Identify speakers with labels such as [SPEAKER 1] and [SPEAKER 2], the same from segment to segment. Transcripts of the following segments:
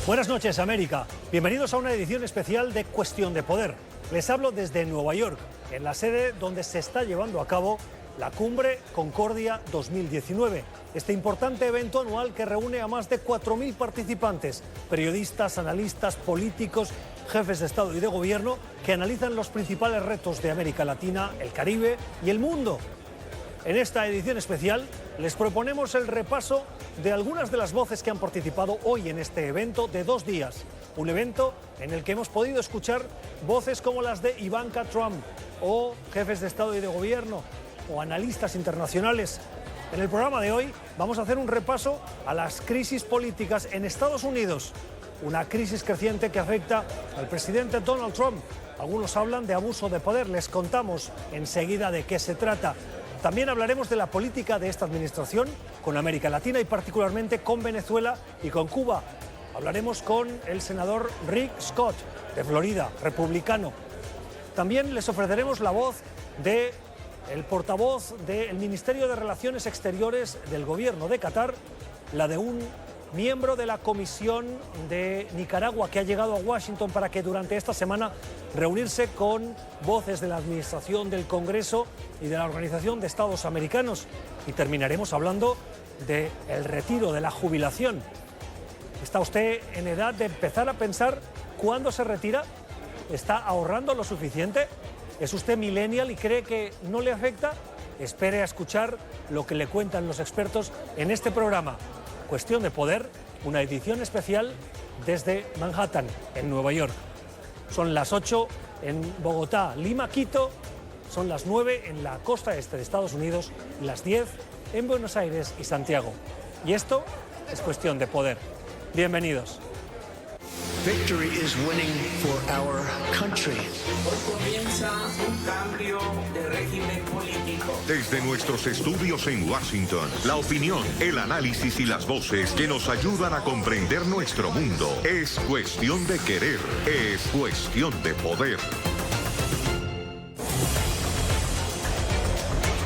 [SPEAKER 1] Buenas noches, América. Bienvenidos a una edición especial de Cuestión de Poder. Les hablo desde Nueva York, en la sede donde se está llevando a cabo la Cumbre Concordia 2019. Este importante evento anual que reúne a más de 4.000 participantes, periodistas, analistas, políticos, jefes de Estado y de Gobierno, que analizan los principales retos de América Latina, el Caribe y el mundo. En esta edición especial les proponemos el repaso de algunas de las voces que han participado hoy en este evento de 2 días. Un evento en el que hemos podido escuchar voces como las de Ivanka Trump o jefes de Estado y de Gobierno o analistas internacionales. En el programa de hoy vamos a hacer un repaso a las crisis políticas en Estados Unidos. Una crisis creciente que afecta al presidente Donald Trump. Algunos hablan de abuso de poder. Les contamos enseguida de qué se trata. También hablaremos de la política de esta administración con América Latina y particularmente con Venezuela y con Cuba. Hablaremos con el senador Rick Scott de Florida, republicano. También les ofreceremos la voz del portavoz del Ministerio de Relaciones Exteriores del Gobierno de Qatar, la de un miembro de la Comisión de Nicaragua que ha llegado a Washington para que durante esta semana reunirse con voces de la Administración, del Congreso y de la Organización de Estados Americanos. Y terminaremos hablando del retiro, de la jubilación. ¿Está usted en edad de empezar a pensar cuándo se retira? ¿Está ahorrando lo suficiente? ¿Es usted millennial y cree que no le afecta? Espere a escuchar lo que le cuentan los expertos en este programa. Cuestión de Poder, una edición especial desde Manhattan, en Nueva York. Son las 8 en Bogotá, Lima, Quito. Son las 9 en la costa este de Estados Unidos y las 10 en Buenos Aires y Santiago. Y esto es Cuestión de Poder. Bienvenidos.
[SPEAKER 2] Victory is winning for our country.
[SPEAKER 3] Hoy comienza un cambio de régimen político.
[SPEAKER 4] Desde nuestros estudios en Washington, la opinión, el análisis y las voces que nos ayudan a comprender nuestro mundo. Es cuestión de querer, es cuestión de poder.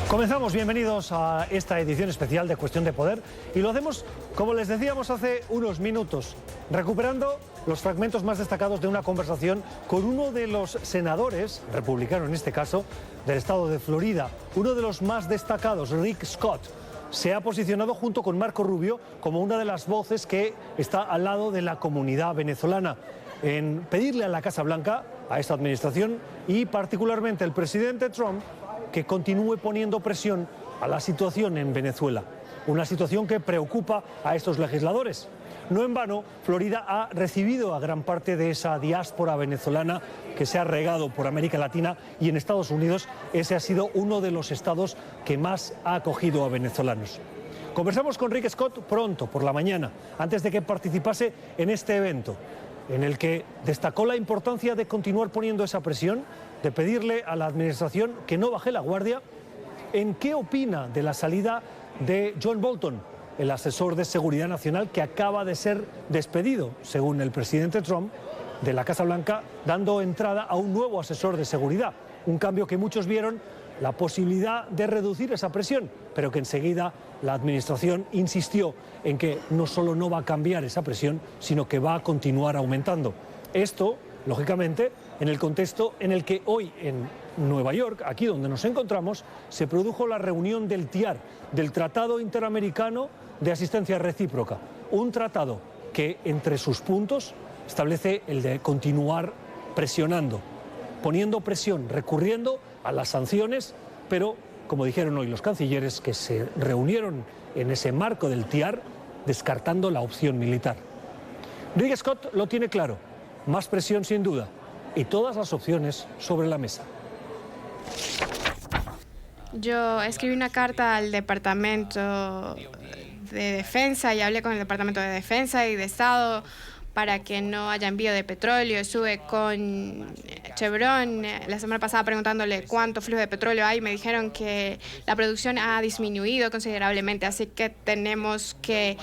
[SPEAKER 1] Comenzamos, bienvenidos a esta edición especial de Cuestión de Poder y lo hacemos, como les decíamos hace unos minutos, recuperando los fragmentos más destacados de una conversación con uno de los senadores, republicano en este caso, del estado de Florida, uno de los más destacados, Rick Scott. Se ha posicionado junto con Marco Rubio como una de las voces que está al lado de la comunidad venezolana en pedirle a la Casa Blanca, a esta administración y particularmente al presidente Trump, que continúe poniendo presión a la situación en Venezuela, una situación que preocupa a estos legisladores. No en vano, Florida ha recibido a gran parte de esa diáspora venezolana que se ha regado por América Latina y en Estados Unidos ese ha sido uno de los estados que más ha acogido a venezolanos. Conversamos con Rick Scott pronto, por la mañana, antes de que participase en este evento, en el que destacó la importancia de continuar poniendo esa presión, de pedirle a la administración que no baje la guardia. ¿En qué opina de la salida de John Bolton, el asesor de Seguridad Nacional que acaba de ser despedido, según el presidente Trump, de la Casa Blanca, dando entrada a un nuevo asesor de seguridad? Un cambio que muchos vieron la posibilidad de reducir esa presión, pero que enseguida la administración insistió en que no solo no va a cambiar esa presión, sino que va a continuar aumentando. Esto, lógicamente, en el contexto en el que hoy en Nueva York, aquí donde nos encontramos, se produjo la reunión del TIAR, del Tratado Interamericano de Asistencia Recíproca. Un tratado que, entre sus puntos, establece el de continuar presionando, poniendo presión, recurriendo a las sanciones, pero, como dijeron hoy los cancilleres que se reunieron en ese marco del TIAR, descartando la opción militar. Rick Scott lo tiene claro, más presión sin duda, y todas las opciones sobre la mesa.
[SPEAKER 5] Yo escribí una carta al Departamento de Defensa y hablé con el Departamento de Defensa y de Estado para que no haya envío de petróleo. Estuve con Chevron la semana pasada preguntándole cuánto flujo de petróleo hay. Me dijeron que la producción ha disminuido considerablemente, así que tenemos que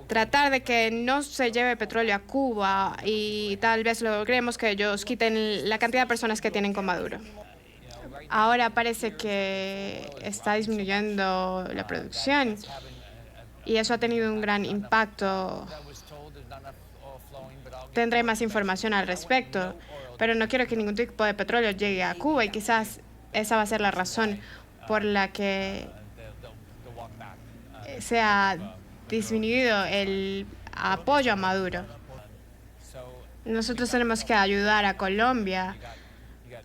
[SPEAKER 5] tratar de que no se lleve petróleo a Cuba y tal vez logremos que ellos quiten la cantidad de personas que tienen con Maduro. Ahora parece que está disminuyendo la producción y eso ha tenido un gran impacto tendré más información al respecto, pero no quiero que ningún tipo de petróleo llegue a Cuba y quizás esa va a ser la razón por la que se ha disminuido el apoyo a Maduro. Nosotros tenemos que ayudar a Colombia.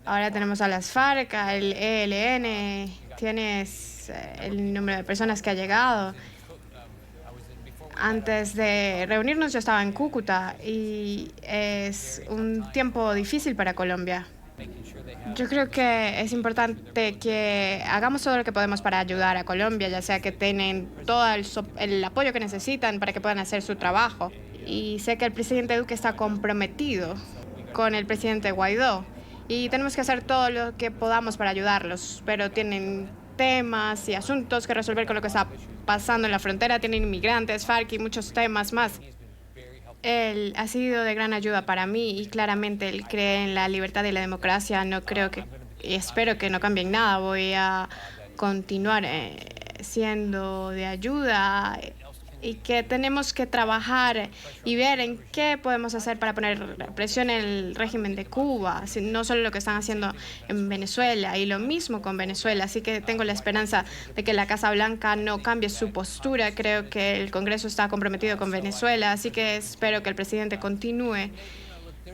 [SPEAKER 5] Ahora tenemos a las FARC, al ELN, tienes el número de personas que ha llegado. Antes de reunirnos yo estaba en Cúcuta y es un tiempo difícil para Colombia. Yo creo que es importante que hagamos todo lo que podemos para ayudar a Colombia, ya sea que tienen todo el apoyo que necesitan para que puedan hacer su trabajo. Y sé que el presidente Duque está comprometido con el presidente Guaidó y tenemos que hacer todo lo que podamos para ayudarlos, pero tienen temas y asuntos que resolver con lo que está pasando en la frontera, tienen inmigrantes, FARC y muchos temas más. Él ha sido de gran ayuda para mí y claramente él cree en la libertad y la democracia. No creo que, y espero que no cambien nada. Voy a continuar siendo de ayuda y que tenemos que trabajar y ver en qué podemos hacer para poner presión en el régimen de Cuba, no solo lo que están haciendo en Venezuela y lo mismo con Venezuela. Así que tengo la esperanza de que la Casa Blanca no cambie su postura. Creo que el Congreso está comprometido con Venezuela, así que espero que el presidente continúe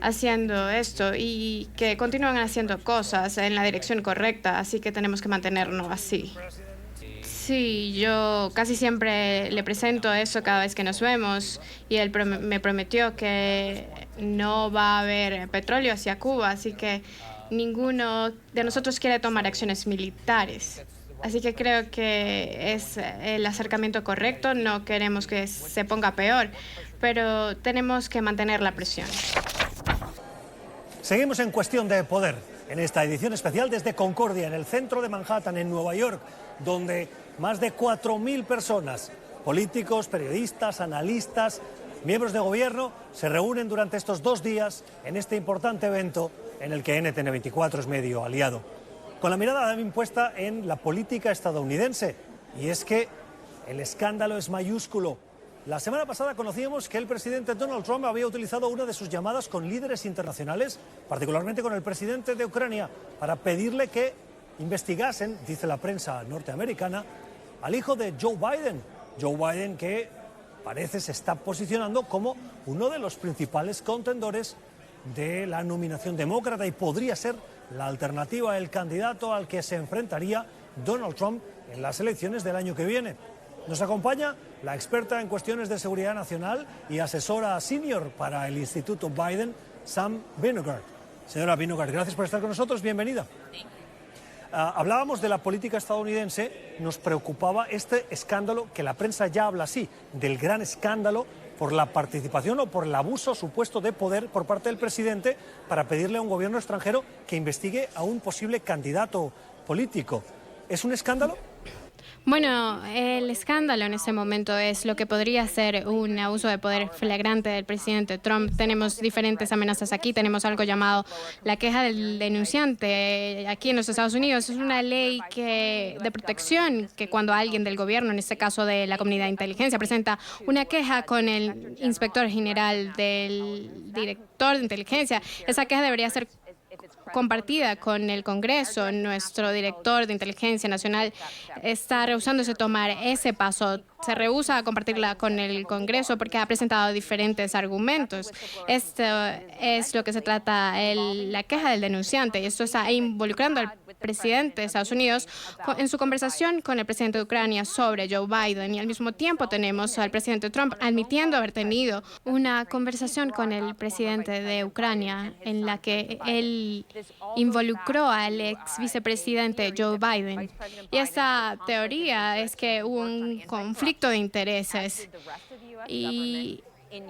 [SPEAKER 5] haciendo esto y que continúen haciendo cosas en la dirección correcta, así que tenemos que mantenernos así. Sí, yo casi siempre le presento eso cada vez que nos vemos y él me prometió que no va a haber petróleo hacia Cuba, así que ninguno de nosotros quiere tomar acciones militares. Así que creo que es el acercamiento correcto, no queremos que se ponga peor, pero tenemos que mantener la presión.
[SPEAKER 1] Seguimos en Cuestión de Poder, en esta edición especial desde Concordia, en el centro de Manhattan, en Nueva York, donde más de 4.000 personas, políticos, periodistas, analistas, miembros de gobierno, se reúnen durante estos 2 días en este importante evento en el que NTN24 es medio aliado. Con la mirada también puesta en la política estadounidense, y es que el escándalo es mayúsculo. La semana pasada conocíamos que el presidente Donald Trump había utilizado una de sus llamadas con líderes internacionales, particularmente con el presidente de Ucrania, para pedirle que investigasen, dice la prensa norteamericana, al hijo de Joe Biden. Joe Biden, que parece se está posicionando como uno de los principales contendores de la nominación demócrata y podría ser la alternativa, el candidato al que se enfrentaría Donald Trump en las elecciones del año que viene. Nos acompaña la experta en cuestiones de seguridad nacional y asesora senior para el Instituto Biden, Sam Vinogard. Señora Vinogard, gracias por estar con nosotros, bienvenida. Hablábamos de la política estadounidense, nos preocupaba este escándalo, que la prensa ya habla así, del gran escándalo por la participación o por el abuso supuesto de poder por parte del presidente para pedirle a un gobierno extranjero que investigue a un posible candidato político. ¿Es un escándalo?
[SPEAKER 5] Bueno, el escándalo en este momento es lo que podría ser un abuso de poder flagrante del presidente Trump. Tenemos diferentes amenazas aquí. Tenemos algo llamado la queja del denunciante. Aquí en los Estados Unidos es una ley de protección que cuando alguien del gobierno, en este caso de la comunidad de inteligencia, presenta una queja con el inspector general del director de inteligencia, esa queja debería ser compartida con el Congreso. Nuestro director de inteligencia nacional está rehusándose a tomar ese paso. Se rehúsa a compartirla con el Congreso porque ha presentado diferentes argumentos. Esto es lo que se trata, la queja del denunciante, y esto está involucrando al presidente de Estados Unidos en su conversación con el presidente de Ucrania sobre Joe Biden, y al mismo tiempo tenemos al presidente Trump admitiendo haber tenido una conversación con el presidente de Ucrania en la que él involucró al ex vicepresidente Joe Biden. Y esta teoría es que hubo un conflicto de intereses y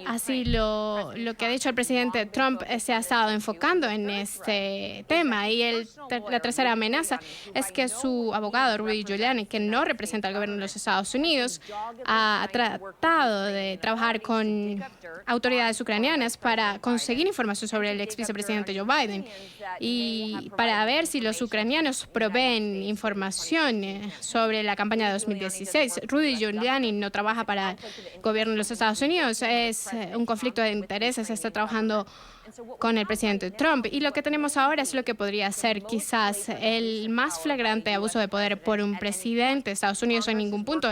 [SPEAKER 5] así lo que ha dicho el presidente Trump se ha estado enfocando en este tema. Y la tercera amenaza es que su abogado, Rudy Giuliani, que no representa al gobierno de los Estados Unidos, ha tratado de trabajar con autoridades ucranianas para conseguir información sobre el ex vicepresidente Joe Biden y para ver si los ucranianos proveen información sobre la campaña de 2016. Rudy Giuliani no trabaja para el gobierno de los Estados Unidos, es un conflicto de intereses, está trabajando con el presidente Trump. Y lo que tenemos ahora es lo que podría ser quizás el más flagrante abuso de poder por un presidente de Estados Unidos en ningún punto.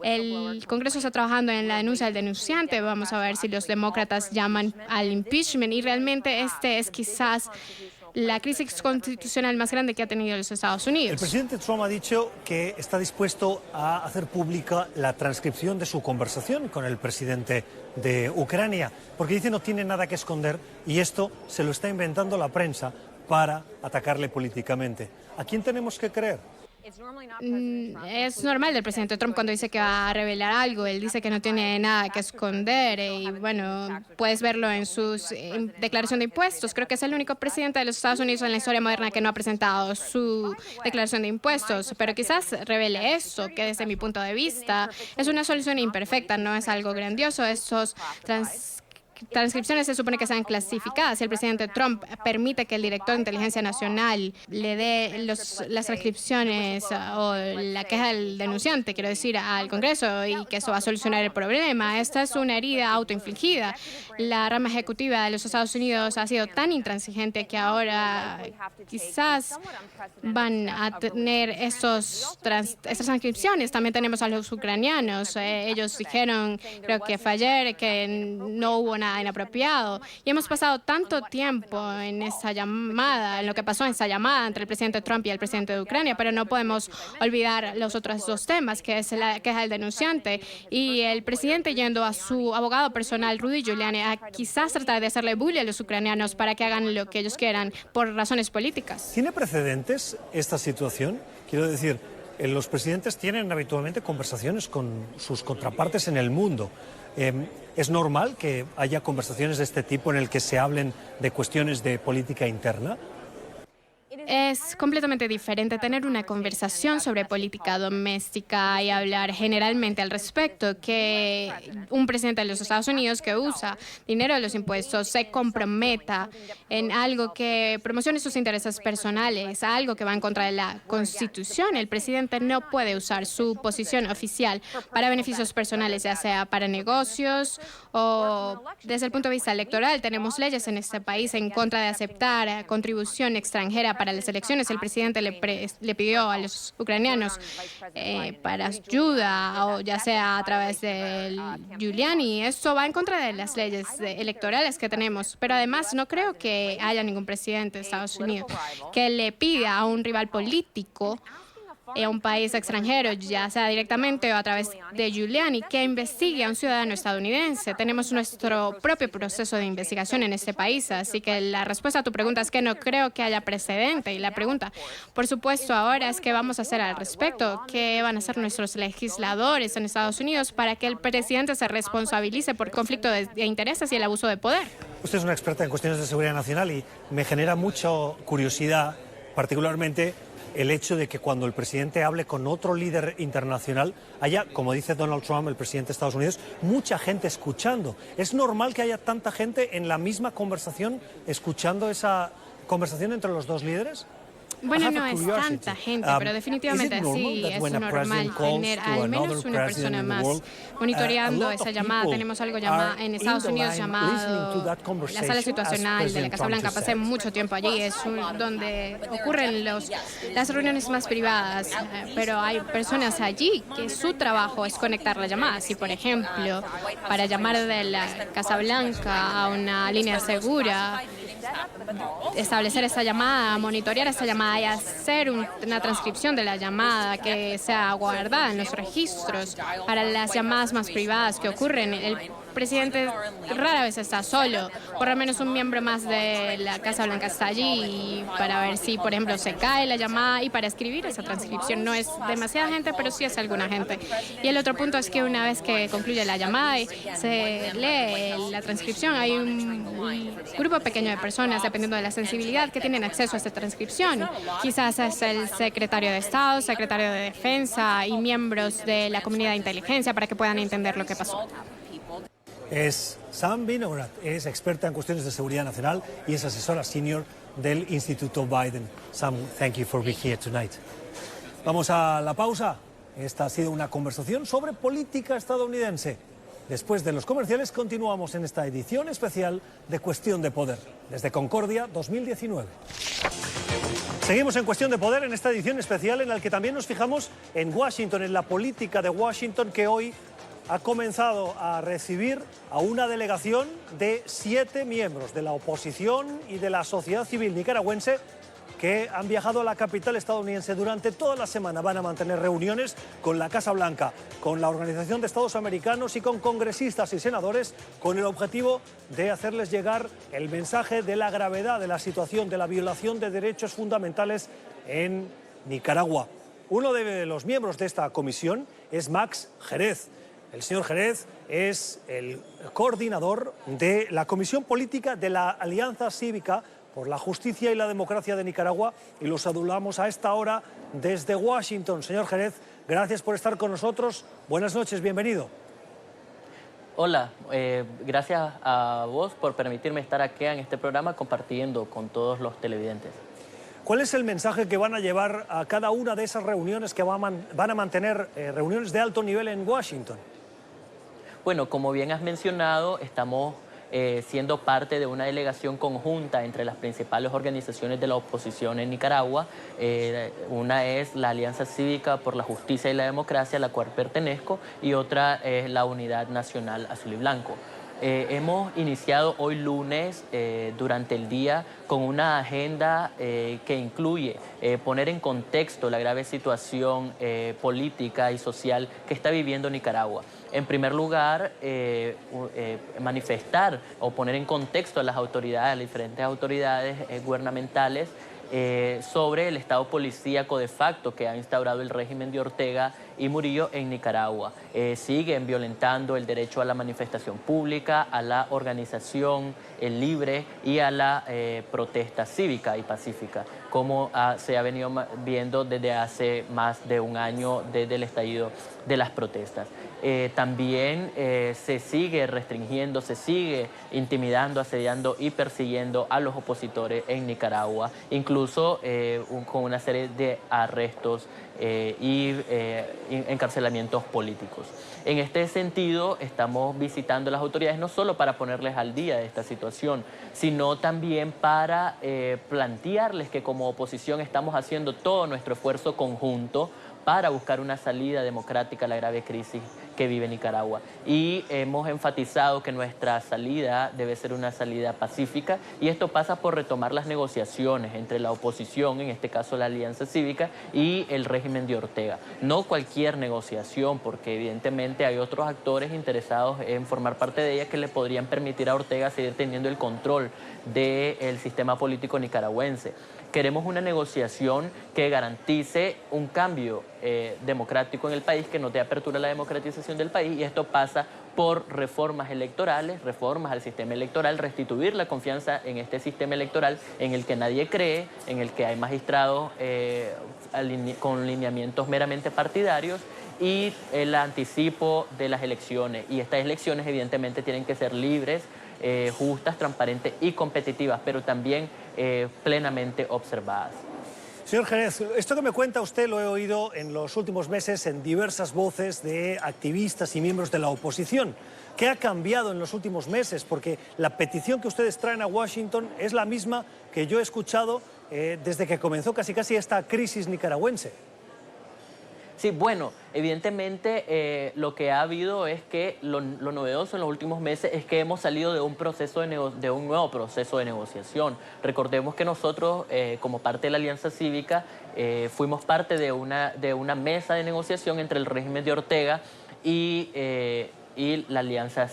[SPEAKER 5] El Congreso está trabajando en la denuncia del denunciante. Vamos a ver si los demócratas llaman al impeachment. Y realmente este es quizás la crisis constitucional más grande que ha tenido los Estados Unidos.
[SPEAKER 1] El presidente Trump ha dicho que está dispuesto a hacer pública la transcripción de su conversación con el presidente de Ucrania, porque dice no tiene nada que esconder y esto se lo está inventando la prensa para atacarle políticamente. ¿A quién tenemos que creer?
[SPEAKER 5] Es normal del presidente Trump cuando dice que va a revelar algo. Él dice que no tiene nada que esconder y bueno, puedes verlo en su declaración de impuestos. Creo que es el único presidente de los Estados Unidos en la historia moderna que no ha presentado su declaración de impuestos, pero quizás revele eso, que desde mi punto de vista es una solución imperfecta, no es algo grandioso. Esos transcripciones se supone que sean clasificadas. Si el presidente Trump permite que el director de Inteligencia Nacional le dé las transcripciones o la queja del denunciante, quiero decir, al Congreso, y que eso va a solucionar el problema, esta es una herida autoinfligida. La rama ejecutiva de los Estados Unidos ha sido tan intransigente que ahora quizás van a tener estas transcripciones. También tenemos a los ucranianos. Ellos dijeron, creo que fue ayer, que no hubo nada inapropiado. Y hemos pasado tanto tiempo en esa llamada, en lo que pasó en esa llamada entre el presidente Trump y el presidente de Ucrania, pero no podemos olvidar los otros dos temas, que es la queja del denunciante y el presidente yendo a su abogado personal, Rudy Giuliani, a quizás tratar de hacerle bullying a los ucranianos para que hagan lo que ellos quieran por razones políticas.
[SPEAKER 1] ¿Tiene precedentes esta situación? Quiero decir, los presidentes tienen habitualmente conversaciones con sus contrapartes en el mundo. ¿Es normal que haya conversaciones de este tipo en el que se hablen de cuestiones de política interna?
[SPEAKER 5] Es completamente diferente tener una conversación sobre política doméstica y hablar generalmente al respecto que un presidente de los Estados Unidos que usa dinero de los impuestos se comprometa en algo que promocione sus intereses personales, algo que va en contra de la Constitución. El presidente no puede usar su posición oficial para beneficios personales, ya sea para negocios o desde el punto de vista electoral. Tenemos leyes en este país en contra de aceptar contribución extranjera para las elecciones. El presidente le pidió a los ucranianos para ayuda, o ya sea a través de Giuliani. Esto va en contra de las leyes electorales que tenemos. Pero además no creo que haya ningún presidente de Estados Unidos que le pida a un rival político a un país extranjero, ya sea directamente o a través de Giuliani, que investigue a un ciudadano estadounidense. Tenemos nuestro propio proceso de investigación en este país, así que la respuesta a tu pregunta es que no creo que haya precedente. Y la pregunta, por supuesto, ahora es qué vamos a hacer al respecto, qué van a hacer nuestros legisladores en Estados Unidos para que el presidente se responsabilice por conflicto de intereses y el abuso de poder.
[SPEAKER 1] Usted es una experta en cuestiones de seguridad nacional y me genera mucha curiosidad, particularmente el hecho de que cuando el presidente hable con otro líder internacional haya, como dice Donald Trump, el presidente de Estados Unidos, mucha gente escuchando. ¿Es normal que haya tanta gente en la misma conversación escuchando esa conversación entre los dos líderes?
[SPEAKER 5] Bueno, no es tanta gente, pero definitivamente sí es normal tener al menos una persona más monitoreando esa llamada. Tenemos algo en Estados Unidos llamado la sala situacional de la Casa Blanca. Pasé mucho tiempo allí, es donde ocurren las reuniones más privadas, pero hay personas allí que su trabajo es conectar la llamada. Si, por ejemplo, para llamar de la Casa Blanca a una línea segura, establecer esa llamada, monitorear esa llamada y hacer una transcripción de la llamada que sea guardada en los registros para las llamadas más privadas que ocurren. El presidente rara vez está solo, por lo menos un miembro más de la Casa Blanca está allí para ver si, por ejemplo, se cae la llamada y para escribir esa transcripción. No es demasiada gente, pero sí es alguna gente. Y el otro punto es que una vez que concluye la llamada y se lee la transcripción, hay un grupo pequeño de personas, dependiendo de la sensibilidad, que tienen acceso a esta transcripción. Quizás es el secretario de Estado, secretario de Defensa y miembros de la comunidad de inteligencia para que puedan entender lo que pasó.
[SPEAKER 1] Es Sam Vinogradov, es experta en cuestiones de seguridad nacional y es asesora senior del Instituto Biden. Sam, thank you for being here tonight. Vamos a la pausa. Esta ha sido una conversación sobre política estadounidense. Después de los comerciales continuamos en esta edición especial de Cuestión de Poder, desde Concordia 2019. Seguimos en Cuestión de Poder en esta edición especial en la que también nos fijamos en Washington, en la política de Washington, que hoy ha comenzado a recibir a una delegación de 7 miembros de la oposición y de la sociedad civil nicaragüense que han viajado a la capital estadounidense durante toda la semana. Van a mantener reuniones con la Casa Blanca, con la Organización de Estados Americanos y con congresistas y senadores con el objetivo de hacerles llegar el mensaje de la gravedad de la situación, de la violación de derechos fundamentales en Nicaragua. Uno de los miembros de esta comisión es Max Jerez. El señor Jerez es el coordinador de la Comisión Política de la Alianza Cívica por la Justicia y la Democracia de Nicaragua y los saludamos a esta hora desde Washington. Señor Jerez, gracias por estar con nosotros. Buenas noches, bienvenido.
[SPEAKER 6] Hola, gracias a vos por permitirme estar aquí en este programa compartiendo con todos los televidentes.
[SPEAKER 1] ¿Cuál es el mensaje que van a llevar a cada una de esas reuniones que van a mantener, reuniones de alto nivel en Washington?
[SPEAKER 6] Bueno, como bien has mencionado, estamos siendo parte de una delegación conjunta entre las principales organizaciones de la oposición en Nicaragua. Una es la Alianza Cívica por la Justicia y la Democracia, a la cual pertenezco, y otra es la Unidad Nacional Azul y Blanco. Hemos iniciado hoy lunes durante el día con una agenda que incluye poner en contexto la grave situación política y social que está viviendo Nicaragua. En primer lugar, manifestar o poner en contexto a las autoridades, a las diferentes autoridades gubernamentales sobre el estado policíaco de facto que ha instaurado el régimen de Ortega y Murillo en Nicaragua. Siguen violentando el derecho a la manifestación pública, a la organización libre y a la protesta cívica y pacífica, como se ha venido viendo desde hace más de un año desde el estallido de las protestas. También se sigue restringiendo, se sigue intimidando, asediando y persiguiendo a los opositores en Nicaragua, incluso con una serie de arrestos y encarcelamientos políticos. En este sentido, estamos visitando a las autoridades no solo para ponerles al día de esta situación, sino también para plantearles que como oposición estamos haciendo todo nuestro esfuerzo conjunto para buscar una salida democrática a la grave crisis que vive Nicaragua. Y hemos enfatizado que nuestra salida debe ser una salida pacífica, y esto pasa por retomar las negociaciones entre la oposición, en este caso la Alianza Cívica, y el régimen de Ortega. No cualquier negociación, porque evidentemente hay otros actores interesados en formar parte de ella que le podrían permitir a Ortega seguir teniendo el control del sistema político nicaragüense. Queremos una negociación que garantice un cambio democrático en el país, que nos dé apertura a la democratización del país, y esto pasa por reformas electorales, reformas al sistema electoral, restituir la confianza en este sistema electoral en el que nadie cree, en el que hay magistrados con lineamientos meramente partidarios, y el anticipo de las elecciones. Y estas elecciones evidentemente tienen que ser libres, justas, transparentes y competitivas, pero también plenamente observadas.
[SPEAKER 1] Señor Jerez, esto que me cuenta usted lo he oído en los últimos meses en diversas voces de activistas y miembros de la oposición. ¿Qué ha cambiado en los últimos meses? Porque la petición que ustedes traen a Washington es la misma que yo he escuchado desde que comenzó casi esta crisis nicaragüense.
[SPEAKER 6] Sí, bueno, evidentemente lo que ha habido es que lo novedoso en los últimos meses es que hemos salido de un nuevo proceso de negociación. Recordemos que nosotros, como parte de la Alianza Cívica, fuimos parte de una mesa de negociación entre el régimen de Ortega y la Alianza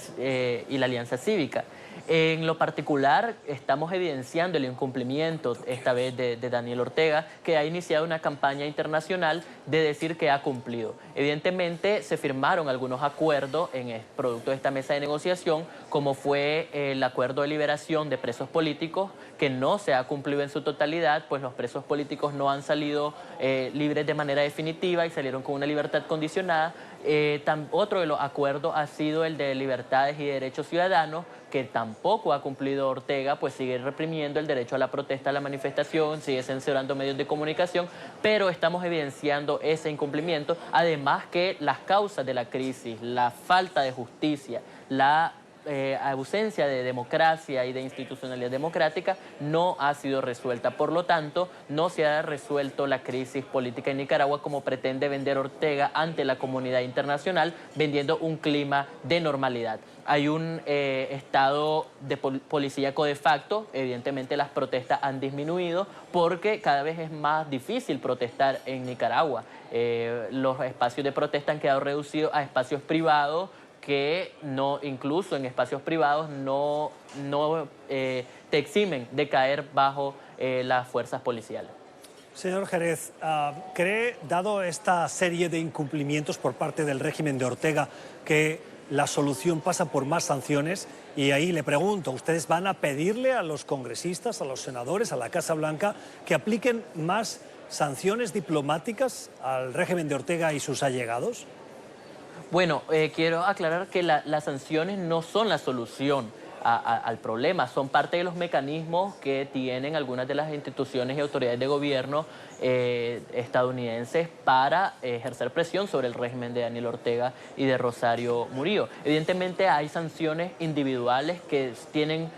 [SPEAKER 6] Cívica. En lo particular, estamos evidenciando el incumplimiento, esta vez de Daniel Ortega, que ha iniciado una campaña internacional de decir que ha cumplido. Evidentemente, se firmaron algunos acuerdos en el producto de esta mesa de negociación, como fue el acuerdo de liberación de presos políticos, que no se ha cumplido en su totalidad, pues los presos políticos no han salido libres de manera definitiva y salieron con una libertad condicionada. Otro de los acuerdos ha sido el de libertades y derechos ciudadanos, que tampoco ha cumplido Ortega, pues sigue reprimiendo el derecho a la protesta, a la manifestación, sigue censurando medios de comunicación, pero estamos evidenciando ese incumplimiento, además que las causas de la crisis, la falta de justicia, la ausencia de democracia y de institucionalidad democrática no ha sido resuelta. Por lo tanto, no se ha resuelto la crisis política en Nicaragua como pretende vender Ortega ante la comunidad internacional, vendiendo un clima de normalidad. Hay un estado de policíaco de facto, evidentemente las protestas han disminuido porque cada vez es más difícil protestar en Nicaragua. Los espacios de protesta han quedado reducidos a espacios privados, que no, incluso en espacios privados no te eximen de caer bajo las fuerzas policiales.
[SPEAKER 1] Señor Jerez, ¿cree, dado esta serie de incumplimientos por parte del régimen de Ortega, que la solución pasa por más sanciones? Y ahí le pregunto, ¿ustedes van a pedirle a los congresistas, a los senadores, a la Casa Blanca, que apliquen más sanciones diplomáticas al régimen de Ortega y sus allegados?
[SPEAKER 6] Bueno, quiero aclarar que las sanciones no son la solución al problema, son parte de los mecanismos que tienen algunas de las instituciones y autoridades de gobierno estadounidenses para ejercer presión sobre el régimen de Daniel Ortega y de Rosario Murillo. Evidentemente hay sanciones individuales que tienen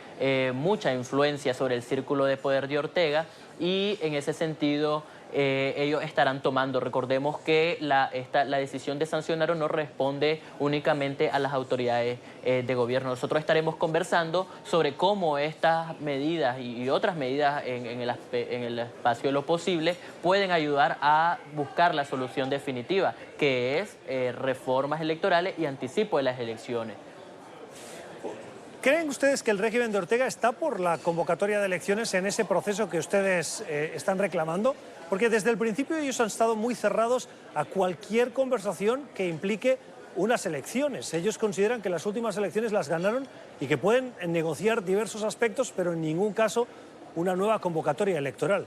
[SPEAKER 6] mucha influencia sobre el círculo de poder de Ortega y en ese sentido ellos estarán tomando. Recordemos que la decisión de sancionar o no responde únicamente a las autoridades de gobierno. Nosotros estaremos conversando sobre cómo estas medidas y otras medidas en el espacio de lo posible pueden ayudar a buscar la solución definitiva, que es reformas electorales y anticipo de las elecciones.
[SPEAKER 1] ¿Creen ustedes que el régimen de Ortega está por la convocatoria de elecciones en ese proceso que ustedes están reclamando? Porque desde el principio ellos han estado muy cerrados a cualquier conversación que implique unas elecciones. Ellos consideran que las últimas elecciones las ganaron y que pueden negociar diversos aspectos, pero en ningún caso una nueva convocatoria electoral.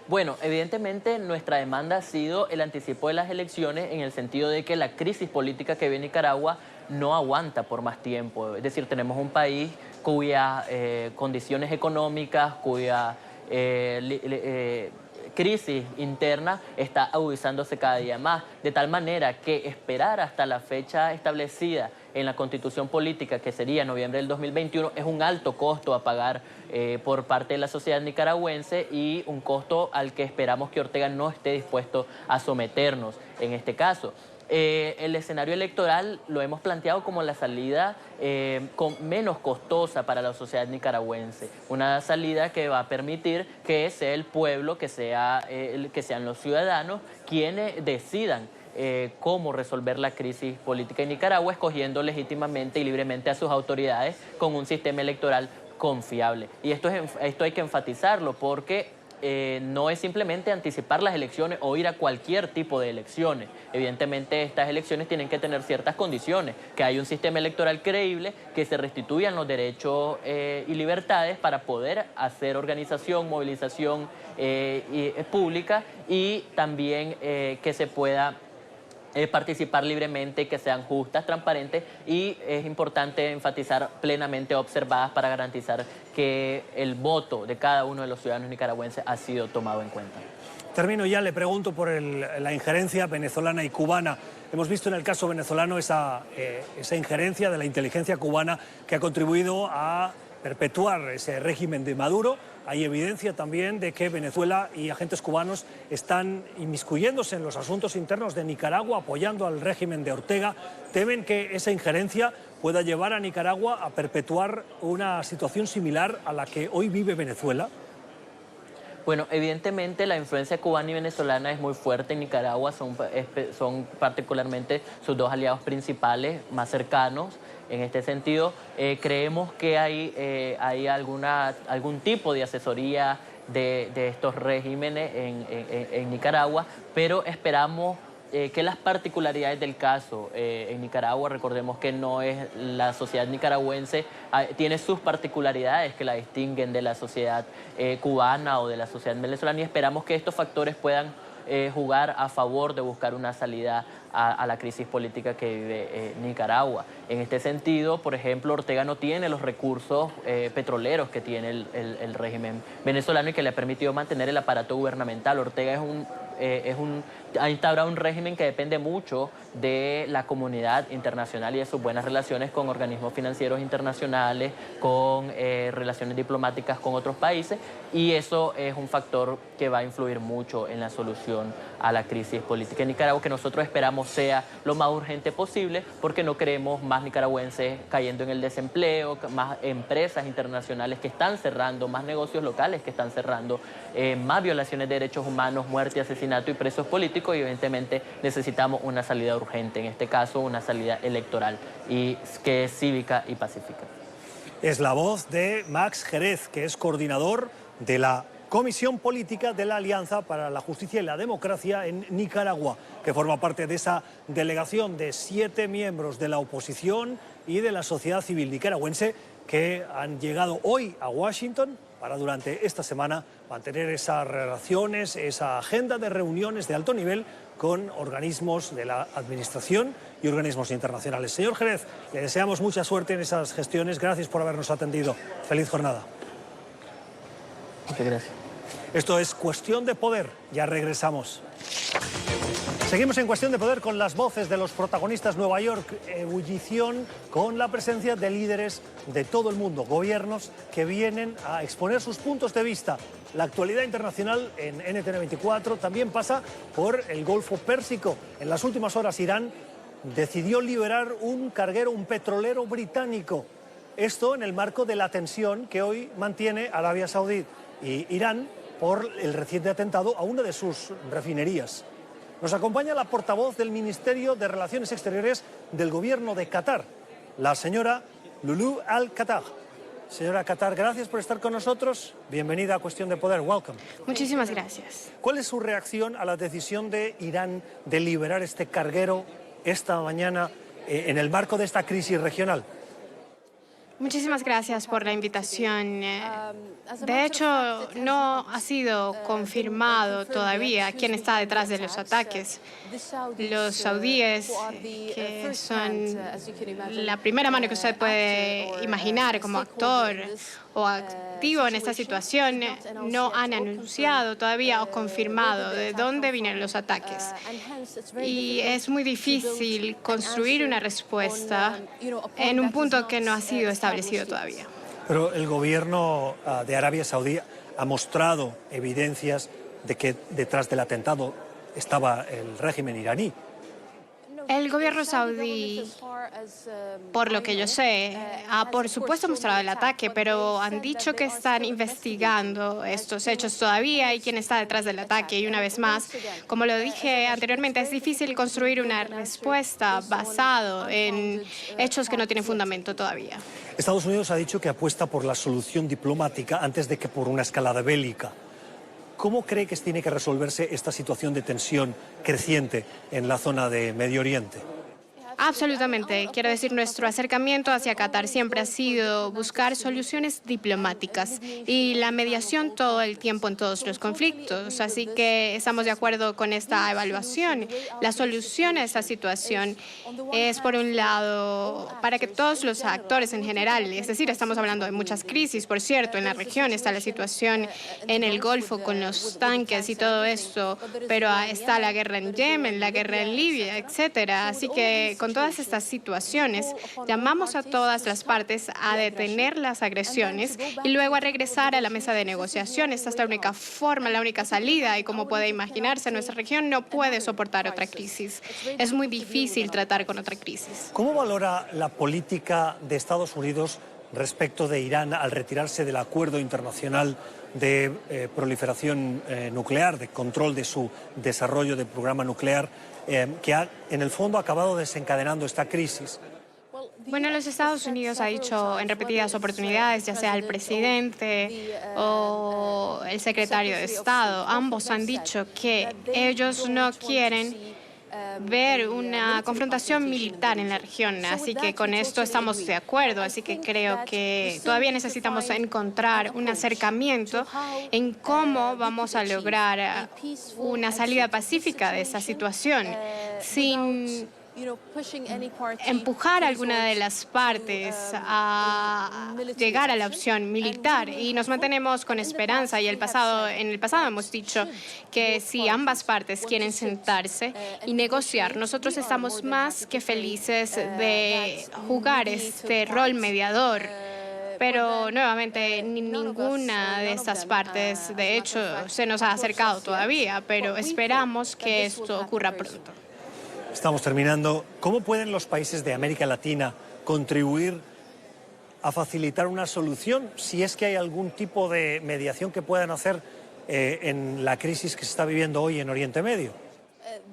[SPEAKER 6] Bueno, evidentemente nuestra demanda ha sido el anticipo de las elecciones en el sentido de que la crisis política que vive Nicaragua no aguanta por más tiempo. Es decir, tenemos un país cuyas condiciones económicas, cuya crisis interna está agudizándose cada día más, de tal manera que esperar hasta la fecha establecida en la Constitución política, que sería noviembre del 2021, es un alto costo a pagar por parte de la sociedad nicaragüense y un costo al que esperamos que Ortega no esté dispuesto a someternos en este caso. El escenario electoral lo hemos planteado como la salida menos costosa para la sociedad nicaragüense. Una salida que va a permitir que sea el pueblo, que sean los ciudadanos quienes decidan cómo resolver la crisis política en Nicaragua, escogiendo legítimamente y libremente a sus autoridades con un sistema electoral confiable. Y esto hay que enfatizarlo porque no es simplemente anticipar las elecciones o ir a cualquier tipo de elecciones. Evidentemente estas elecciones tienen que tener ciertas condiciones, que haya un sistema electoral creíble, que se restituyan los derechos y libertades para poder hacer organización, movilización pública y también que se pueda participar libremente, que sean justas, transparentes y es importante enfatizar plenamente observadas para garantizar que el voto de cada uno de los ciudadanos nicaragüenses ha sido tomado en cuenta.
[SPEAKER 1] Termino ya, le pregunto por la injerencia venezolana y cubana. Hemos visto en el caso venezolano esa injerencia de la inteligencia cubana que ha contribuido a perpetuar ese régimen de Maduro. Hay evidencia también de que Venezuela y agentes cubanos están inmiscuyéndose en los asuntos internos de Nicaragua, apoyando al régimen de Ortega. ¿Temen que esa injerencia pueda llevar a Nicaragua a perpetuar una situación similar a la que hoy vive Venezuela?
[SPEAKER 6] Bueno, evidentemente la influencia cubana y venezolana es muy fuerte en Nicaragua, son particularmente sus dos aliados principales más cercanos. En este sentido, creemos que hay algún tipo de asesoría de estos regímenes en Nicaragua, pero esperamos que las particularidades del caso en Nicaragua, recordemos que no es la sociedad nicaragüense, tiene sus particularidades que la distinguen de la sociedad cubana o de la sociedad venezolana, y esperamos que estos factores puedan jugar a favor de buscar una salida a la crisis política que vive Nicaragua. En este sentido, por ejemplo, Ortega no tiene los recursos petroleros que tiene el régimen venezolano y que le ha permitido mantener el aparato gubernamental. Ortega ha instaurado un régimen que depende mucho de la comunidad internacional y de sus buenas relaciones con organismos financieros internacionales, con relaciones diplomáticas con otros países, y eso es un factor que va a influir mucho en la solución a la crisis política en Nicaragua, que nosotros esperamos sea lo más urgente posible, porque no queremos más nicaragüenses cayendo en el desempleo, más empresas internacionales que están cerrando, más negocios locales que están cerrando, más violaciones de derechos humanos, muerte, asesinato y presos políticos, y evidentemente necesitamos una salida urgente, en este caso una salida electoral, y que es cívica y pacífica.
[SPEAKER 1] Es la voz de Max Jerez, que es coordinador de la Comisión Política de la Alianza para la Justicia y la Democracia en Nicaragua, que forma parte de esa delegación de 7 miembros de la oposición y de la sociedad civil nicaragüense que han llegado hoy a Washington para durante esta semana mantener esas relaciones, esa agenda de reuniones de alto nivel con organismos de la administración y organismos internacionales. Señor Jerez, le deseamos mucha suerte en esas gestiones. Gracias por habernos atendido. Feliz jornada.
[SPEAKER 6] Muchas gracias.
[SPEAKER 1] Esto es Cuestión de Poder. Ya regresamos. Seguimos en Cuestión de Poder con las voces de los protagonistas. Nueva York, ebullición con la presencia de líderes de todo el mundo, gobiernos que vienen a exponer sus puntos de vista. La actualidad internacional en NTN 24 también pasa por el Golfo Pérsico. En las últimas horas Irán decidió liberar un carguero, un petrolero británico. Esto en el marco de la tensión que hoy mantiene Arabia Saudí y Irán por el reciente atentado a una de sus refinerías. Nos acompaña la portavoz del Ministerio de Relaciones Exteriores del Gobierno de Qatar, la señora Lulu Al-Qatar. Señora Qatar, gracias por estar con nosotros. Bienvenida a Cuestión de Poder. Welcome.
[SPEAKER 5] Muchísimas gracias.
[SPEAKER 1] ¿Cuál es su reacción a la decisión de Irán de liberar este carguero esta mañana en el marco de esta crisis regional?
[SPEAKER 5] Muchísimas gracias por la invitación. De hecho, no ha sido confirmado todavía quién está detrás de los ataques. Los saudíes, que son la primera mano que usted puede imaginar como actor o activo en esta situación, no han anunciado todavía o confirmado de dónde vienen los ataques. Y es muy difícil construir una respuesta en un punto que no ha sido establecido todavía.
[SPEAKER 1] Pero el gobierno de Arabia Saudí ha mostrado evidencias de que detrás del atentado estaba el régimen iraní.
[SPEAKER 5] El gobierno saudí, por lo que yo sé, ha por supuesto mostrado el ataque, pero han dicho que están investigando estos hechos todavía y quién está detrás del ataque. Y una vez más, como lo dije anteriormente, es difícil construir una respuesta basado en hechos que no tienen fundamento todavía.
[SPEAKER 1] Estados Unidos ha dicho que apuesta por la solución diplomática antes de que por una escalada bélica. ¿Cómo cree que tiene que resolverse esta situación de tensión creciente en la zona de Medio Oriente?
[SPEAKER 5] Absolutamente. Quiero decir, nuestro acercamiento hacia Qatar siempre ha sido buscar soluciones diplomáticas y la mediación todo el tiempo en todos los conflictos. Así que estamos de acuerdo con esta evaluación. La solución a esta situación es, por un lado, para que todos los actores en general, es decir, estamos hablando de muchas crisis, por cierto, en la región está la situación en el Golfo con los tanques y todo esto, pero está la guerra en Yemen, la guerra en Libia, etcétera. Así que con todas estas situaciones, llamamos a todas las partes a detener las agresiones y luego a regresar a la mesa de negociaciones. Esta es la única forma, la única salida, y como puede imaginarse, nuestra región no puede soportar otra crisis. Es muy difícil tratar con otra crisis.
[SPEAKER 1] ¿Cómo valora la política de Estados Unidos respecto de Irán al retirarse del acuerdo internacional de proliferación nuclear, de control de su desarrollo del programa nuclear, que ha, en el fondo, acabado desencadenando esta crisis?
[SPEAKER 5] Bueno, los Estados Unidos ha dicho en repetidas oportunidades, ya sea el presidente o el secretario de Estado, ambos han dicho que ellos no quieren ver una confrontación militar en la región, así que con esto estamos de acuerdo, así que creo que todavía necesitamos encontrar un acercamiento en cómo vamos a lograr una salida pacífica de esa situación, sin empujar a alguna de las partes a llegar a la opción militar, y nos mantenemos con esperanza. Y en el pasado hemos dicho que si ambas partes quieren sentarse y negociar, nosotros estamos más que felices de jugar este rol mediador. Pero nuevamente ninguna de estas partes, de hecho, se nos ha acercado todavía, pero esperamos que esto ocurra pronto.
[SPEAKER 1] Estamos terminando. ¿Cómo pueden los países de América Latina contribuir a facilitar una solución, si es que hay algún tipo de mediación que puedan hacer en la crisis que se está viviendo hoy en Oriente Medio?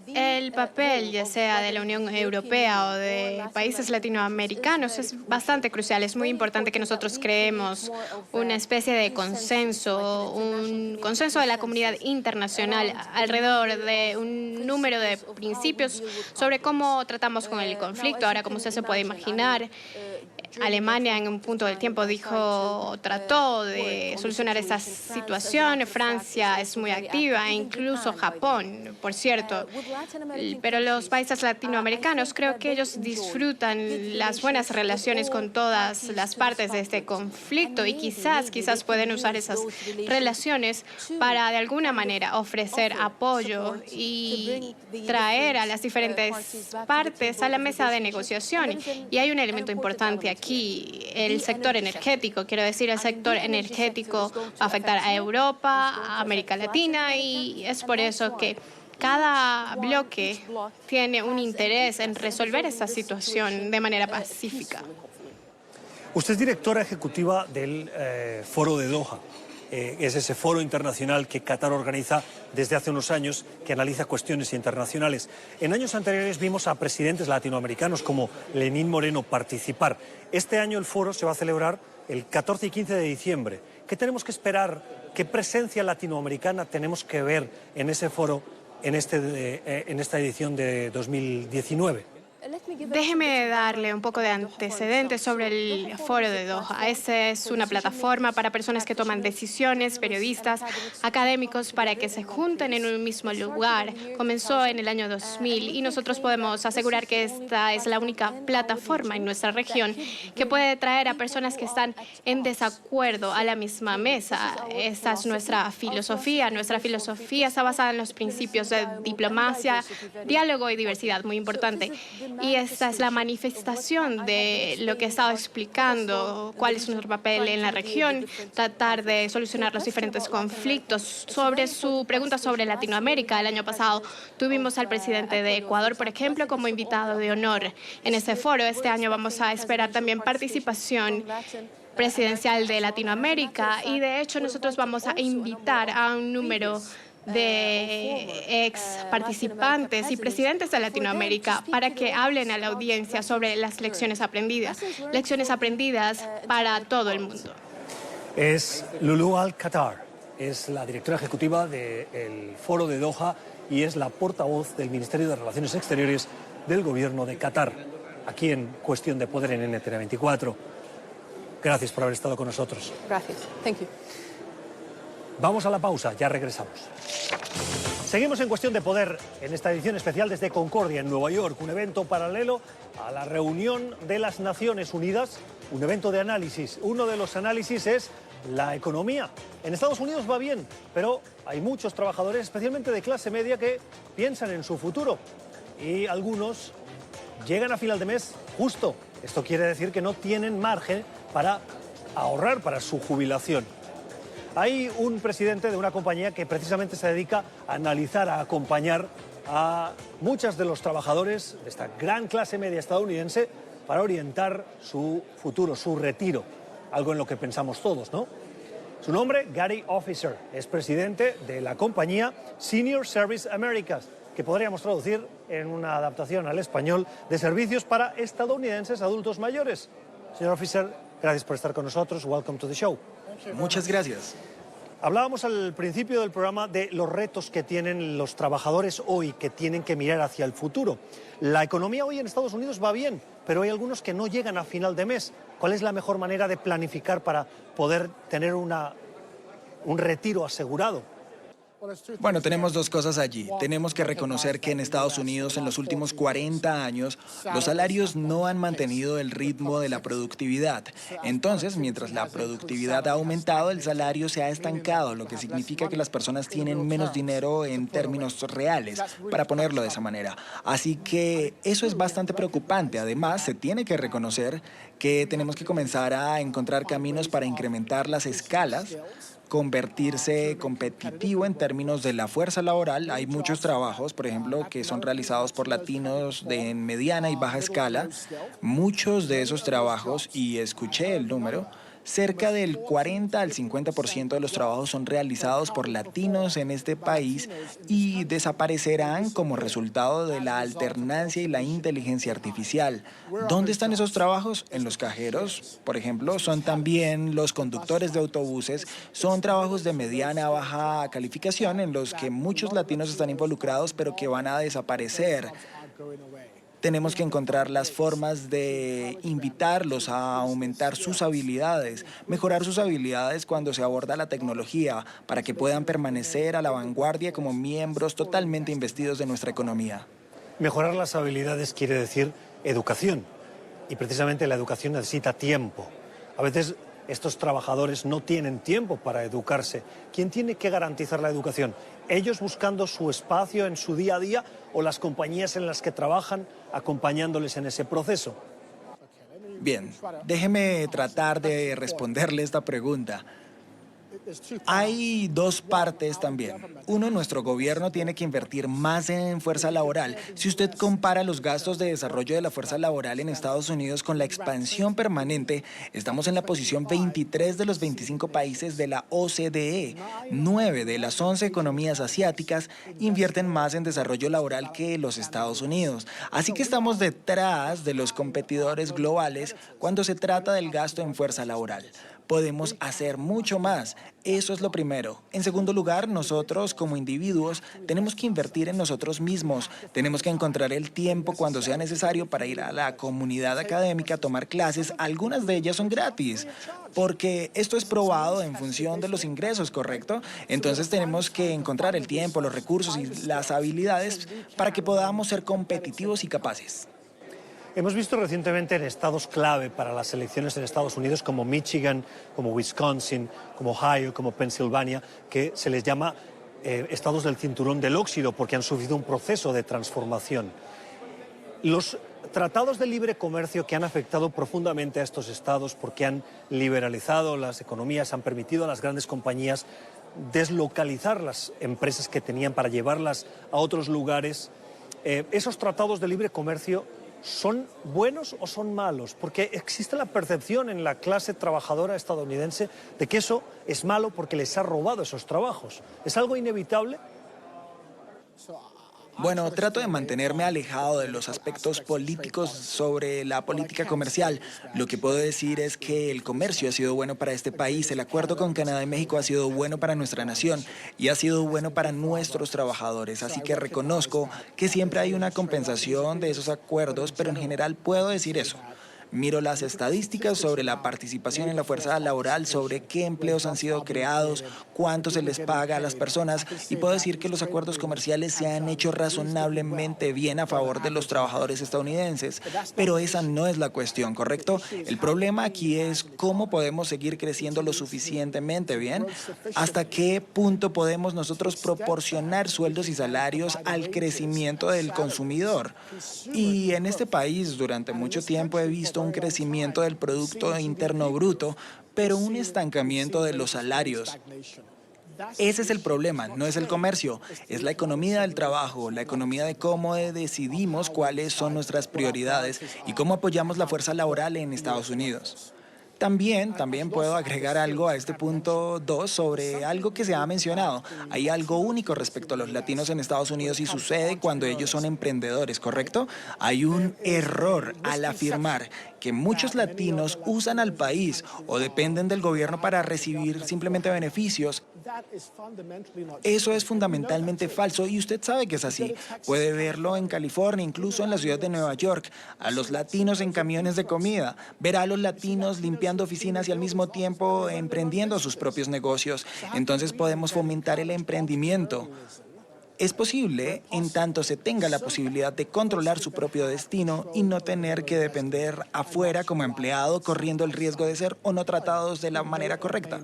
[SPEAKER 5] El papel, ya sea de la Unión Europea o de países latinoamericanos, es bastante crucial. Es muy importante que nosotros creemos una especie de consenso, un consenso de la comunidad internacional alrededor de un número de principios sobre cómo tratamos con el conflicto. Ahora, como usted se puede imaginar, Alemania en un punto del tiempo trató de solucionar esta situación. Francia es muy activa, e incluso Japón, por cierto. Pero los países latinoamericanos, creo que ellos disfrutan las buenas relaciones con todas las partes de este conflicto, y quizás pueden usar esas relaciones para de alguna manera ofrecer apoyo y traer a las diferentes partes a la mesa de negociación. Y hay un elemento importante aquí, el sector energético. Quiero decir, el sector energético va a afectar a Europa, a América Latina, y es por eso que cada bloque tiene un interés en resolver esta situación de manera pacífica.
[SPEAKER 1] Usted es directora ejecutiva del Foro de Doha. Es ese foro internacional que Qatar organiza desde hace unos años, que analiza cuestiones internacionales. En años anteriores vimos a presidentes latinoamericanos como Lenín Moreno participar. Este año el foro se va a celebrar el 14 y 15 de diciembre. ¿Qué tenemos que esperar? ¿Qué presencia latinoamericana tenemos que ver en ese foro en esta edición de 2019?
[SPEAKER 5] Déjeme darle un poco de antecedentes sobre el Foro de Doha. Esa es una plataforma para personas que toman decisiones, periodistas, académicos, para que se junten en un mismo lugar. Comenzó en el año 2000 y nosotros podemos asegurar que esta es la única plataforma en nuestra región que puede traer a personas que están en desacuerdo a la misma mesa. Esta es nuestra filosofía. Nuestra filosofía está basada en los principios de diplomacia, diálogo y diversidad, muy importante. Y esta es la manifestación de lo que he estado explicando, cuál es nuestro papel en la región, tratar de solucionar los diferentes conflictos. Sobre su pregunta sobre Latinoamérica, el año pasado tuvimos al presidente de Ecuador, por ejemplo, como invitado de honor en este foro. Este año vamos a esperar también participación presidencial de Latinoamérica, y de hecho nosotros vamos a invitar a un número de ex participantes y presidentes de Latinoamérica para que hablen a la audiencia sobre las lecciones aprendidas para todo el mundo.
[SPEAKER 1] Es Lulu Al-Qatar, es la directora ejecutiva del Foro de Doha y es la portavoz del Ministerio de Relaciones Exteriores del Gobierno de Qatar, aquí en Cuestión de Poder en NTN 24. Gracias por haber estado con nosotros.
[SPEAKER 7] Gracias. Thank you.
[SPEAKER 1] Vamos a la pausa, ya regresamos. Seguimos en Cuestión de Poder, en esta edición especial desde Concordia, en Nueva York, un evento paralelo a la reunión de las Naciones Unidas, un evento de análisis. Uno de los análisis es la economía. En Estados Unidos va bien, pero hay muchos trabajadores, especialmente de clase media, que piensan en su futuro. Y algunos llegan a final de mes justo. Esto quiere decir que no tienen margen para ahorrar para su jubilación. Hay un presidente de una compañía que precisamente se dedica a analizar, a acompañar a muchos de los trabajadores de esta gran clase media estadounidense para orientar su futuro, su retiro, algo en lo que pensamos todos, ¿no? Su nombre, Gary Officer, es presidente de la compañía Senior Service Americas. que podríamos traducir en una adaptación al español de servicios para estadounidenses adultos mayores. Señor Fischer, gracias por estar con nosotros. Welcome to the show.
[SPEAKER 7] Muchas gracias.
[SPEAKER 1] Hablábamos al principio del programa de los retos que tienen los trabajadores hoy, que tienen que mirar hacia el futuro. La economía hoy en Estados Unidos va bien, pero hay algunos que no llegan a final de mes. ¿Cuál es la mejor manera de planificar para poder tener un retiro asegurado?
[SPEAKER 7] Bueno, tenemos dos cosas allí. Tenemos que reconocer que en Estados Unidos en los últimos 40 años los salarios no han mantenido el ritmo de la productividad. Entonces, mientras la productividad ha aumentado, el salario se ha estancado, lo que significa que las personas tienen menos dinero en términos reales, para ponerlo de esa manera. Así que eso es bastante preocupante. Además, se tiene que reconocer que tenemos que comenzar a encontrar caminos para incrementar las escalas, convertirse competitivo en términos de la fuerza laboral. Hay muchos trabajos, por ejemplo, que son realizados por latinos de mediana y baja escala. Muchos de esos trabajos, y escuché el número, cerca del 40 al 50% de los trabajos son realizados por latinos en este país y desaparecerán como resultado de la alternancia y la inteligencia artificial. ¿Dónde están esos trabajos? En los cajeros, por ejemplo, son también los conductores de autobuses, son trabajos de mediana a baja calificación en los que muchos latinos están involucrados, pero que van a desaparecer. Tenemos que encontrar las formas de invitarlos a aumentar sus habilidades, mejorar sus habilidades cuando se aborda la tecnología, para que puedan permanecer a la vanguardia como miembros totalmente investidos de nuestra economía.
[SPEAKER 1] Mejorar las habilidades quiere decir educación, y precisamente la educación necesita tiempo. A veces estos trabajadores no tienen tiempo para educarse. ¿Quién tiene que garantizar la educación? ¿Ellos buscando su espacio en su día a día o las compañías en las que trabajan acompañándoles en ese proceso?
[SPEAKER 7] Bien, déjeme tratar de responderle esta pregunta. Hay dos partes también. Uno, nuestro gobierno tiene que invertir más en fuerza laboral. Si usted compara los gastos de desarrollo de la fuerza laboral en Estados Unidos con la expansión permanente, estamos en la posición 23 de los 25 países de la OCDE. 9 de las 11 economías asiáticas invierten más en desarrollo laboral que los Estados Unidos. Así que estamos detrás de los competidores globales cuando se trata del gasto en fuerza laboral. Podemos hacer mucho más. Eso es lo primero. En segundo lugar, nosotros como individuos tenemos que invertir en nosotros mismos. Tenemos que encontrar el tiempo cuando sea necesario para ir a la comunidad académica a tomar clases. Algunas de ellas son gratis, porque esto es probado en función de los ingresos, ¿correcto? Entonces tenemos que encontrar el tiempo, los recursos y las habilidades para que podamos ser competitivos y capaces.
[SPEAKER 1] Hemos visto recientemente en estados clave para las elecciones en Estados Unidos como Michigan, como Wisconsin, como Ohio, como Pensilvania, que se les llama estados del cinturón del óxido porque han sufrido un proceso de transformación. Los tratados de libre comercio que han afectado profundamente a estos estados porque han liberalizado las economías, han permitido a las grandes compañías deslocalizar las empresas que tenían para llevarlas a otros lugares. Esos tratados de libre comercio, ¿son buenos o son malos? Porque existe la percepción en la clase trabajadora estadounidense de que eso es malo porque les ha robado esos trabajos. ¿Es algo inevitable?
[SPEAKER 7] Bueno, trato de mantenerme alejado de los aspectos políticos sobre la política comercial. Lo que puedo decir es que el comercio ha sido bueno para este país, el acuerdo con Canadá y México ha sido bueno para nuestra nación y ha sido bueno para nuestros trabajadores. Así que reconozco que siempre hay una compensación de esos acuerdos, pero en general puedo decir eso. Miro las estadísticas sobre la participación en la fuerza laboral, sobre qué empleos han sido creados, cuánto se les paga a las personas y puedo decir que los acuerdos comerciales se han hecho razonablemente bien a favor de los trabajadores estadounidenses. Pero esa no es la cuestión, ¿correcto? El problema aquí es cómo podemos seguir creciendo lo suficientemente bien, hasta qué punto podemos nosotros proporcionar sueldos y salarios al crecimiento del consumidor. Y en este país durante mucho tiempo he visto un crecimiento del Producto Interno Bruto, pero un estancamiento de los salarios. Ese es el problema, no es el comercio, es la economía del trabajo, la economía de cómo decidimos cuáles son nuestras prioridades y cómo apoyamos la fuerza laboral en Estados Unidos. También puedo agregar algo a este punto 2 sobre algo que se ha mencionado. Hay algo único respecto a los latinos en Estados Unidos y sucede cuando ellos son emprendedores, ¿correcto? Hay un error al afirmar que muchos latinos usan al país o dependen del gobierno para recibir simplemente beneficios. Eso es fundamentalmente falso y usted sabe que es así. Puede verlo en California, incluso en la ciudad de Nueva York, a los latinos en camiones de comida, verá a los latinos limpiando oficinas y al mismo tiempo emprendiendo sus propios negocios. Entonces podemos fomentar el emprendimiento. Es posible en tanto se tenga la posibilidad de controlar su propio destino y no tener que depender afuera como empleado corriendo el riesgo de ser o no tratados de la manera correcta.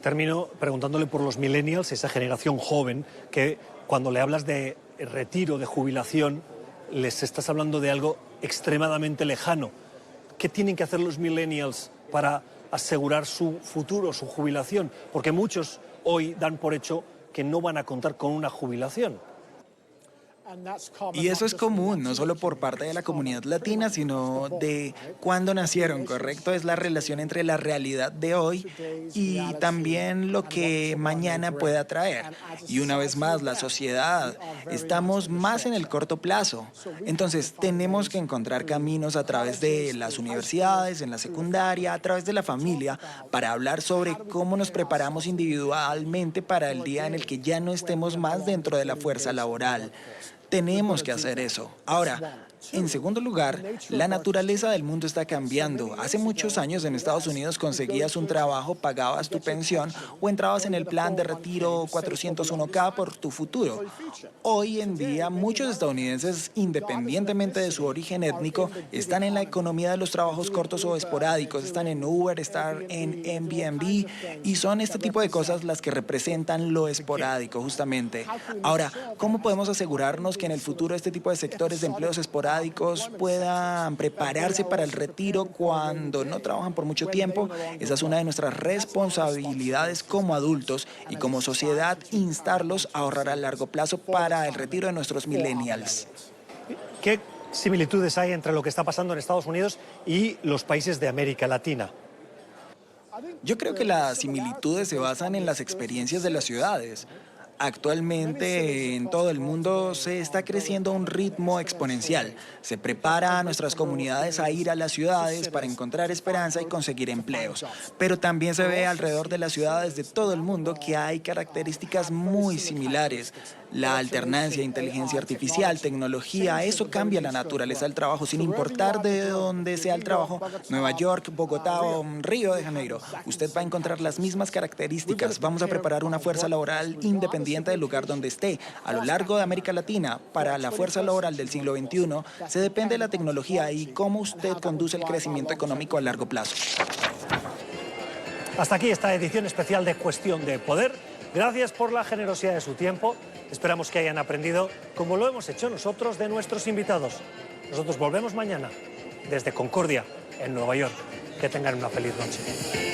[SPEAKER 1] Termino preguntándole por los millennials, esa generación joven que cuando le hablas de retiro, de jubilación, les estás hablando de algo extremadamente lejano. ¿Qué tienen que hacer los millennials para asegurar su futuro, su jubilación? Porque muchos hoy dan por hecho que no van a contar con una jubilación.
[SPEAKER 7] Y eso es común, no solo por parte de la comunidad latina, sino de cuándo nacieron, ¿correcto? Es la relación entre la realidad de hoy y también lo que mañana pueda traer. Y una vez más, la sociedad, estamos más en el corto plazo. Entonces, tenemos que encontrar caminos a través de las universidades, en la secundaria, a través de la familia, para hablar sobre cómo nos preparamos individualmente para el día en el que ya no estemos más dentro de la fuerza laboral. Tenemos que hacer eso. Ahora, en segundo lugar, la naturaleza del mundo está cambiando. Hace muchos años en Estados Unidos conseguías un trabajo, pagabas tu pensión o entrabas en el plan de retiro 401k por tu futuro. Hoy en día, muchos estadounidenses, independientemente de su origen étnico, están en la economía de los trabajos cortos o esporádicos. Están en Uber, están en Airbnb y son este tipo de cosas las que representan lo esporádico, justamente. Ahora, ¿cómo podemos asegurarnos que en el futuro este tipo de sectores de empleos esporádicos puedan prepararse para el retiro cuando no trabajan por mucho tiempo? Esa es una de nuestras responsabilidades como adultos y como sociedad, instarlos a ahorrar a largo plazo para el retiro de nuestros millennials.
[SPEAKER 1] ¿Qué similitudes hay entre lo que está pasando en Estados Unidos y los países de América Latina?
[SPEAKER 7] Yo creo que las similitudes se basan en las experiencias de las ciudades. Actualmente en todo el mundo se está creciendo a un ritmo exponencial. Se prepara a nuestras comunidades a ir a las ciudades para encontrar esperanza y conseguir empleos. Pero también se ve alrededor de las ciudades de todo el mundo que hay características muy similares. La alternancia, inteligencia artificial, tecnología, eso cambia la naturaleza del trabajo sin importar de dónde sea el trabajo. Nueva York, Bogotá o Río de Janeiro. Usted va a encontrar las mismas características. Vamos a preparar una fuerza laboral independiente del lugar donde esté. A lo largo de América Latina, para la fuerza laboral del siglo XXI, se depende de la tecnología y cómo usted conduce el crecimiento económico a largo plazo.
[SPEAKER 1] Hasta aquí esta edición especial de Cuestión de Poder. Gracias por la generosidad de su tiempo. Esperamos que hayan aprendido, como lo hemos hecho nosotros, de nuestros invitados. Nosotros volvemos mañana desde Concordia, en Nueva York. Que tengan una feliz noche.